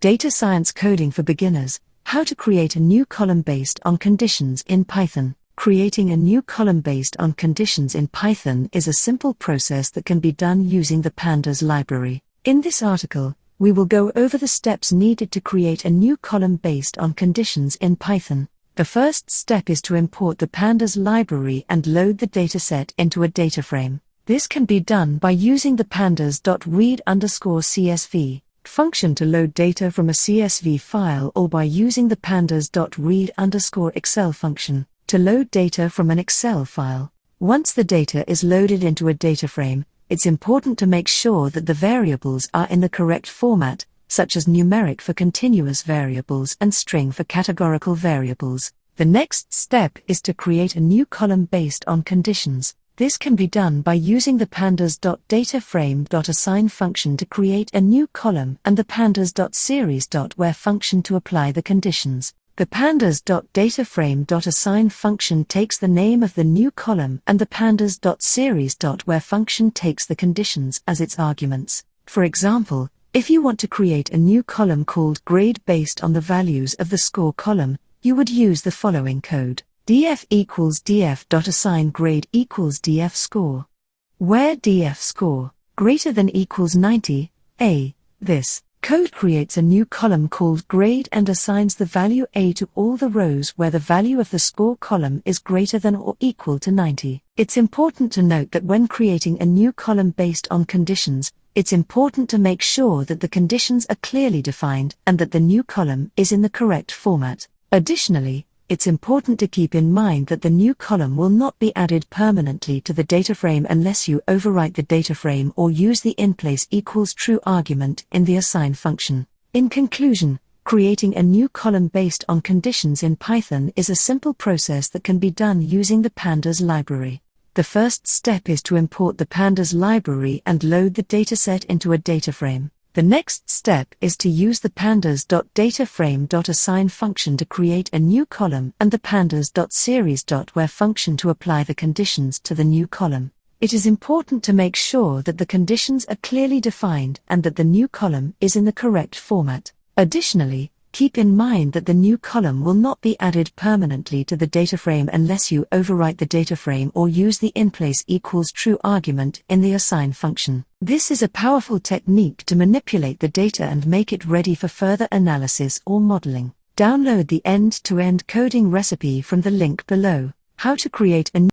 Data Science Coding for Beginners, How to Create a New Column Based on Conditions in Python. Creating a new column based on conditions in Python is a simple process that can be done using the Pandas library. In this article, we will go over the steps needed to create a new column based on conditions in Python. The first step is to import the Pandas library and load the dataset into a data frame. This can be done by using the pandas.read_csv function to load data from a CSV file, or by using the pandas.read_excel function to load data from an Excel file. Once the data is loaded into a data frame, it's important to make sure that the variables are in the correct format, such as numeric for continuous variables and string for categorical variables. The next step is to create a new column based on conditions. This can be done by using the pandas.dataframe.assign function to create a new column and the pandas.series.where function to apply the conditions. The pandas.dataframe.assign function takes the name of the new column and the pandas.series.where function takes the conditions as its arguments. For example, if you want to create a new column called grade based on the values of the score column, you would use the following code. df equals df.assign grade equals df score, where df score greater than equals 90, a. This code creates a new column called grade and assigns the value a to all the rows where the value of the score column is greater than or equal to 90. It's important to note that when creating a new column based on conditions, it's important to make sure that the conditions are clearly defined and that the new column is in the correct format. Additionally, it's important to keep in mind that the new column will not be added permanently to the data frame unless you overwrite the data frame or use the inplace equals true argument in the assign function. In conclusion, creating a new column based on conditions in Python is a simple process that can be done using the Pandas library. The first step is to import the Pandas library and load the dataset into a data frame. The next step is to use the pandas.dataframe.assign function to create a new column and the pandas.series.where function to apply the conditions to the new column. It is important to make sure that the conditions are clearly defined and that the new column is in the correct format. Additionally, keep in mind that the new column will not be added permanently to the data frame unless you overwrite the data frame or use the inplace equals true argument in the assign function. This is a powerful technique to manipulate the data and make it ready for further analysis or modeling. Download the end-to-end coding recipe from the link below. How to create a